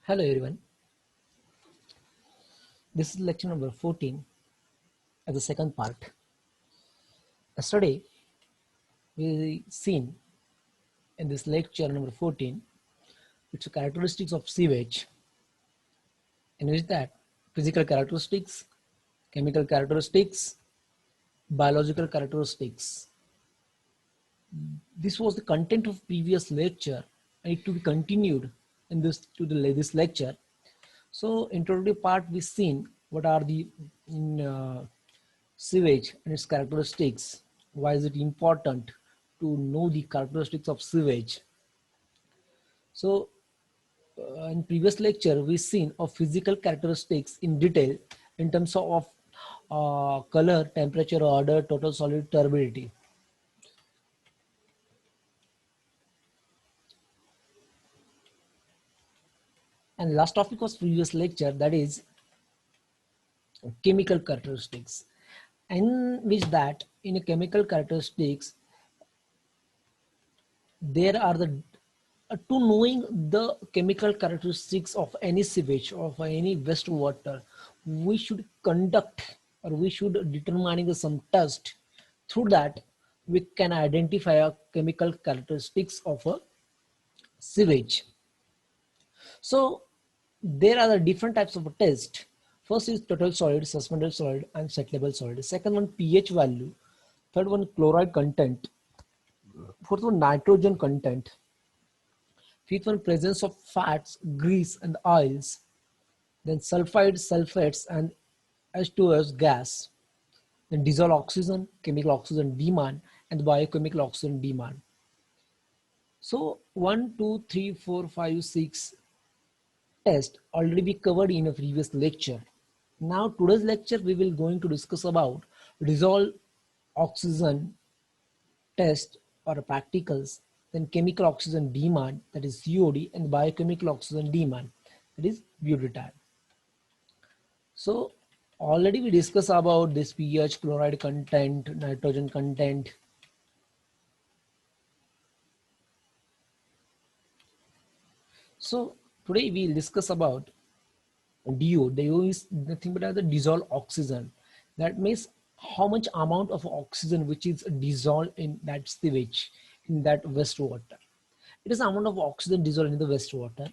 Hello everyone, this is lecture number 14 as the second part. Yesterday we seen in this lecture number 14 its characteristics of sewage, in which that physical characteristics, chemical characteristics, biological characteristics. This was the content of previous lecture and it to be continued in this lecture. So introductory part we seen what are the sewage and its characteristics. Why is it important to know the characteristics of sewage? So in previous lecture we seen of physical characteristics in detail in terms of color, temperature, odor, total solid turbidity. And last topic was previous lecture, that is chemical characteristics, in which that in a chemical characteristics there are the to knowing the chemical characteristics of any sewage or of any wastewater, we should conduct or we should determine some test. Through that we can identify a chemical characteristics of a sewage. So there are the different types of a test. First is total solid, suspended solid, and settleable solid. Second one, pH value. Third one, chloride content. Fourth one, nitrogen content. Fifth one, presence of fats, grease, and oils. Then sulfides, sulfates, and H2S gas. Then dissolved oxygen, chemical oxygen demand, and biochemical oxygen demand. So 1, 2, 3, 4, 5, 6 tests already be covered in a previous lecture. Now today's lecture we will going to discuss about dissolved oxygen test or practicals, then chemical oxygen demand, that is COD, and biochemical oxygen demand, that is butanol. So already we discussed about this pH, chloride content, nitrogen content. So today we will discuss about DO. DO is nothing but the dissolved oxygen. That means how much amount of oxygen which is dissolved in that sewage, in that wastewater. It is the amount of oxygen dissolved in the wastewater.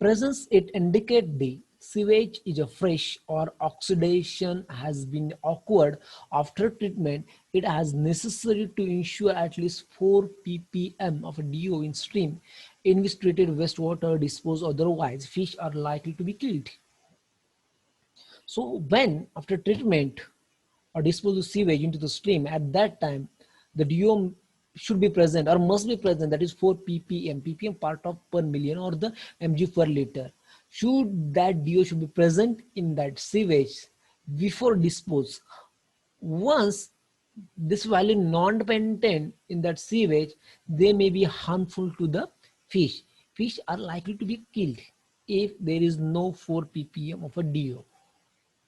Presence, it indicate the sewage is a fresh or oxidation has been occurred after treatment. It has necessary to ensure at least 4 ppm of DO in stream in which treated wastewater disposed, otherwise fish are likely to be killed. So when after treatment or dispose of sewage into the stream, at that time the DO should be present or must be present, that is 4 ppm, ppm part of per million or the mg per liter. Should that DO should be present in that sewage before dispose. Once this value non-dependent in that sewage, they may be harmful to the fish. Fish are likely to be killed if there is no 4 ppm of a DO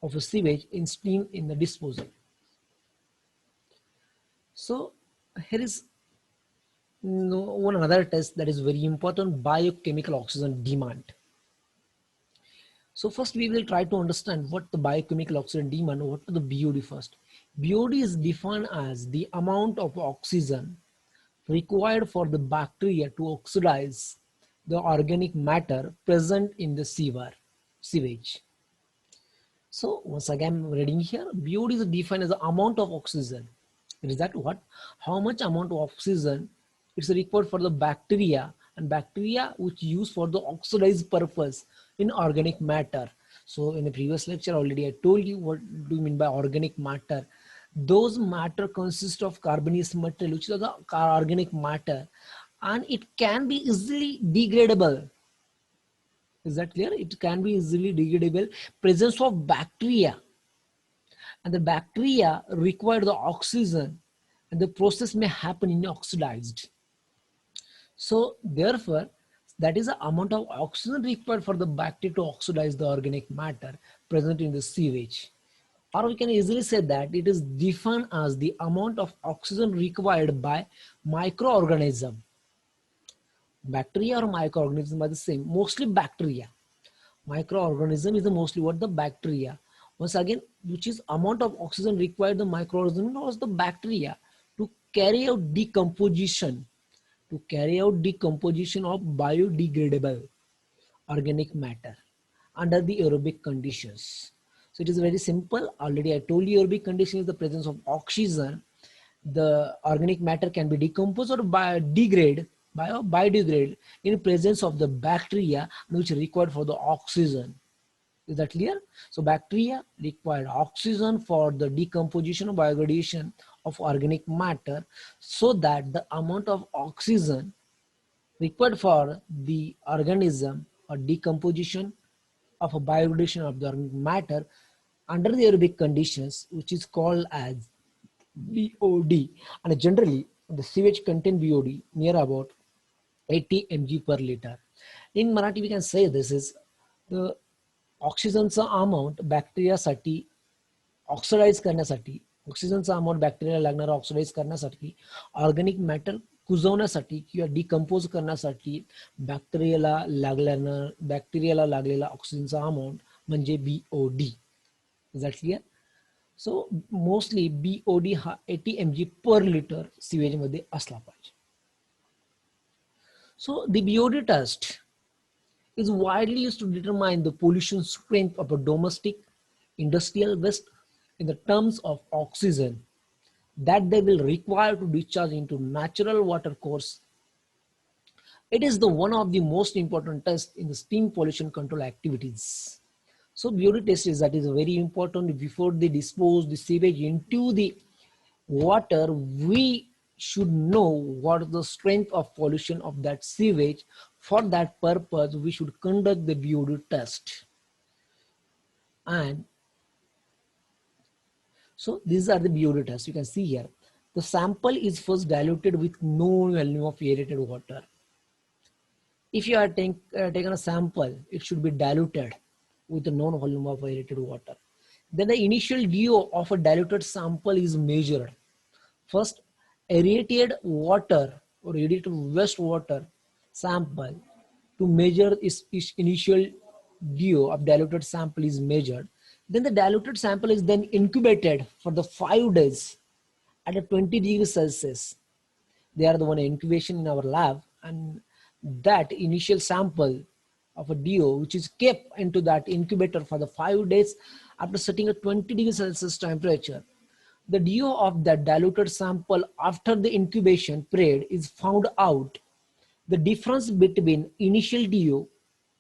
of a sewage in stream in the disposal. So here is one another test that is very important, biochemical oxygen demand. So first we will try to understand what the biochemical oxygen demand, what is the BOD first. BOD is defined as the amount of oxygen required for the bacteria to oxidize the organic matter present in the sewage. So once again I'm reading here, BOD is defined as the amount of oxygen. It is that what? How much amount of oxygen it's required for the bacteria, and bacteria which use for the oxidize purpose in organic matter. So in the previous lecture already I told you what do you mean by organic matter. Those matter consist of carbonaceous material, which is the organic matter, and it can be easily degradable. Is that clear? It can be easily degradable. Presence of bacteria, and the bacteria require the oxygen, and the process may happen in oxidized. So therefore, that is the amount of oxygen required for the bacteria to oxidize the organic matter present in the sewage. Or we can easily say that it is defined as the amount of oxygen required by microorganism. Bacteria or microorganisms are the same, mostly bacteria. Microorganism is the mostly what the bacteria. Once again, which is amount of oxygen required the microorganism was the bacteria to carry out decomposition, of biodegradable organic matter under the aerobic conditions. So it is very simple. Already I told you aerobic condition is the presence of oxygen. The organic matter can be decomposed or biodegrade in presence of the bacteria which are required for the oxygen. Is that clear? So bacteria require oxygen for the decomposition or biodegradation of organic matter, so that the amount of oxygen required for the organism or decomposition of a biodegradation of the organic matter under the aerobic conditions, which is called as BOD. And generally, the sewage contain BOD near about 80 mg per liter. In Marathi, we can say this is the ऑक्सिजनचा amount बॅक्टेरियासाठी oxidise करण्यासाठी, ऑक्सिजनचा amount बॅक्टेरियाला लागणारा oxidise करण्यासाठी, organic matter कुजवण्यासाठी किंवा decompose करण्यासाठी बॅक्टेरियाला लागलेला ऑक्सिजनचा amount म्हणजे BOD. Is that clear? So mostly BOD हा 80 mg पर लिटर सिवेजमध्ये असला पाहिजे. So the BOD test is widely used to determine the pollution strength of a domestic industrial waste in the terms of oxygen that they will require to discharge into natural water course. It is the one of the most important tests in the steam pollution control activities. So BOD test is very important. Before they dispose the sewage into the water, we should know what is the strength of pollution of that sewage. For that purpose, we should conduct the BOD test. And so these are the BOD tests. You can see here. The sample is first diluted with known volume of aerated water. If you are taken a sample, it should be diluted with a known volume of aerated water. Then the initial DO of a diluted sample is measured. First, aerated water or aerated wastewater sample to measure its initial DO of diluted sample is measured. Then the diluted sample is then incubated for the 5 days at a 20 degrees Celsius. They are the one incubation in our lab, and that initial sample of a DO which is kept into that incubator for the 5 days after setting a 20 degrees Celsius temperature. The DO of that diluted sample after the incubation period is found out. The difference between initial DO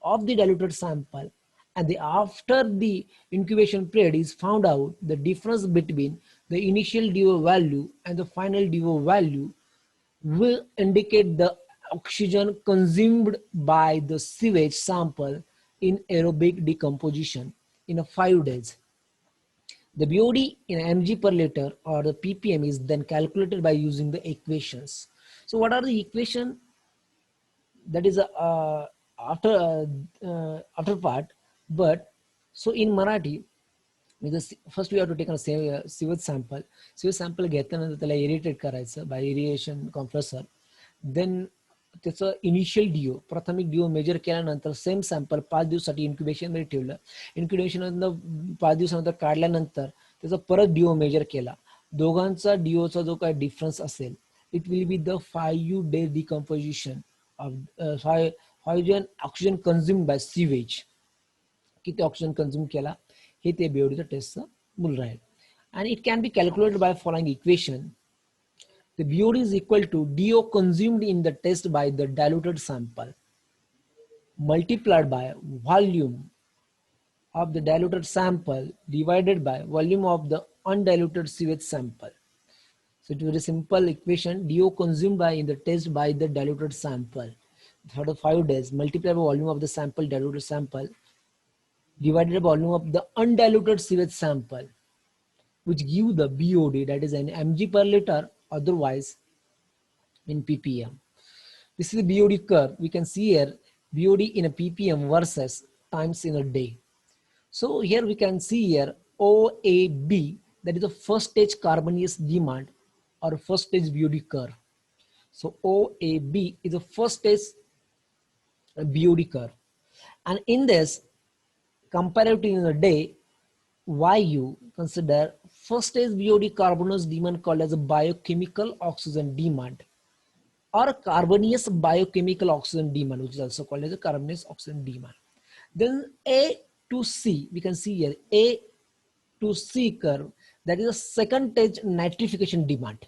of the diluted sample and the after the incubation period is found out. The difference between the initial DO value and the final DO value will indicate the oxygen consumed by the sewage sample in aerobic decomposition in 5 days. The BOD in mg per liter or the ppm is then calculated by using the equations. So what are the equation? That is after part. But so in Marathi, because first we have to take a sewage sample. Sewage sample घेतल्यानंतर त्याला aerated करायचं bye aeration compressor. Then त्याचं initial do प्राथमिक do major केल्यानंतर same sample 5 दिवसासाठी इन्क्युबेशनमध्ये ठेवलं. Incubation 5 दिवसानंतर काढल्यानंतर त्याचा परत डीओ मेजर केला. दोघांचा डीओचा जो काही डिफरन्स असेल, it will be the 5 days decomposition of oxygen consumed by sewage. किती ऑक्सिजन कन्झ्युम केला हे ते बीओडीचं टेस्टचं मूल राहील. And it can be calculated by following equation. The BOD is equal to DO consumed in the test by the diluted sample multiplied by volume of the diluted sample divided by volume of the undiluted sewage sample. So it's a very simple equation. DO consumed by in the test by the diluted sample for the 5 days multiplied by volume of the sample diluted sample divided by volume of the undiluted sewage sample, which give the BOD, that is an mg per liter, otherwise in ppm. This is the BOD curve. We can see here BOD in a ppm versus times in a day. So here we can see here OAB, that is the first stage carbonaceous demand or first stage BOD curve. So OAB is the first stage BOD curve. And in this, comparatively in a day, why you consider first stage BOD carbonous demand called as a biochemical oxygen demand, or carbonous biochemical oxygen demand, which is also called as a carbonous oxygen demand. Then A to C, we can see here A to C curve, that is a second stage nitrification demand.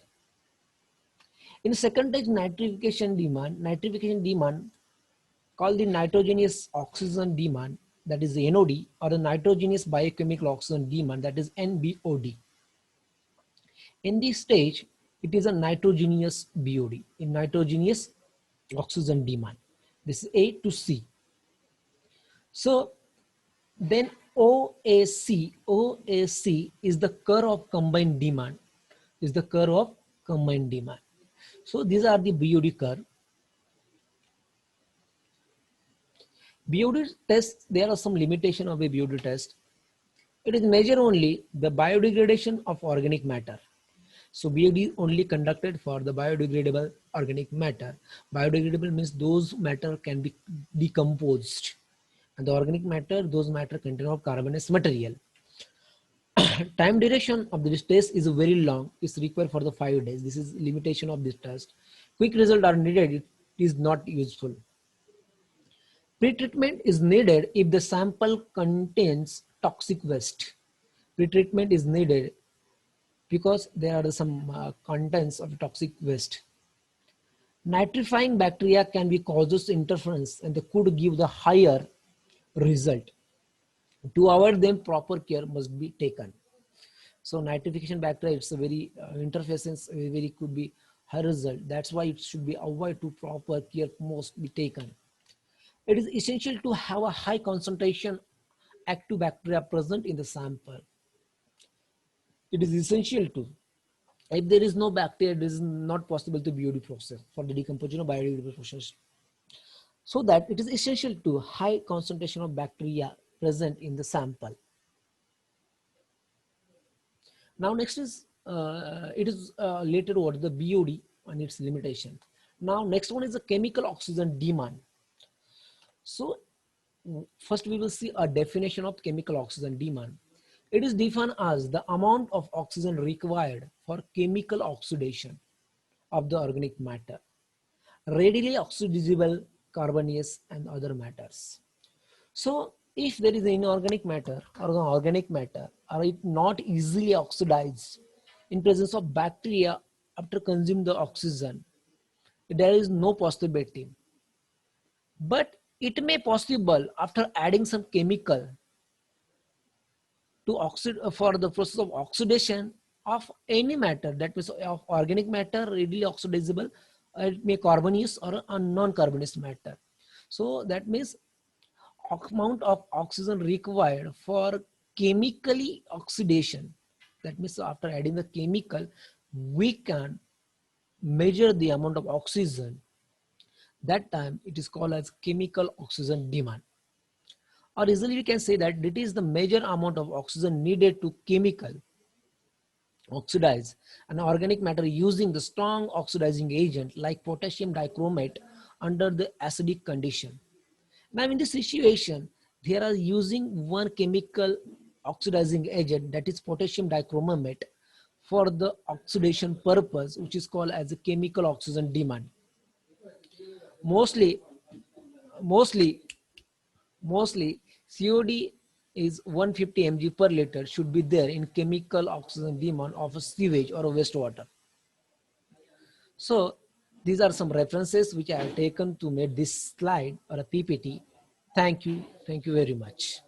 In second stage nitrification demand called the nitrogenous oxygen demand, that is the NOD, or the nitrogenous biochemical oxygen demand, that is NBOD. In this stage, it is a nitrogenous BOD, in nitrogenous oxygen demand. This is A to C. So then OAC is the curve of combined demand, is the curve of combined demand. So these are the BOD curve. BOD test, there are some limitation of a BOD test. It is measure only the biodegradation of organic matter. So BOD is only conducted for the biodegradable organic matter. Biodegradable means those matter can be decomposed. And the organic matter, those matter contain of carbonous material. Time duration of this test is very long. It's required for the 5 days. This is limitation of this test. Quick result are needed. It is not useful. Pretreatment is needed if the sample contains toxic waste. Pretreatment is needed because there are some contents of toxic waste. Nitrifying bacteria can be causes interference and they could give the higher result. To avoid them, proper care must be taken. So nitrification bacteria, it's a very interference, very could be high result. That's why it should be avoided, to proper care must be taken. It is essential to have a high concentration active bacteria present in the sample. It is essential to. If there is no bacteria, it is not possible to BOD process for the decomposition of biodegradable process. So that it is essential to high concentration of bacteria present in the sample. Now next is it is later what the BOD and its limitation. Now next one is the chemical oxygen demand. So first we will see a definition of chemical oxygen demand. It is defined as the amount of oxygen required for chemical oxidation of the organic matter, readily oxidizable carbonous and other matters. So if there is inorganic matter or the organic matter, are it not easily oxidized in presence of bacteria after consuming the oxygen, there is no possibility. But it may possible after adding some chemical to for the process of oxidation of any matter, that means of organic matter readily oxidizable, it may carbonous or a non-carbonous matter. So that means amount of oxygen required for chemically oxidation, that means after adding the chemical we can measure the amount of oxygen. That time it is called as chemical oxygen demand, or easily we can say that it is the major amount of oxygen needed to chemical oxidize an organic matter using the strong oxidizing agent like potassium dichromate under the acidic condition. Now in this situation, they are using one chemical oxidizing agent, that is potassium dichromate, for the oxidation purpose, which is called as a chemical oxygen demand. Mostly, mostly, mostly COD is 150 mg per liter should be there in chemical oxygen demand of a sewage or a wastewater. So these are some references which I have taken to make this slide or a PPT. Thank you. Thank you very much.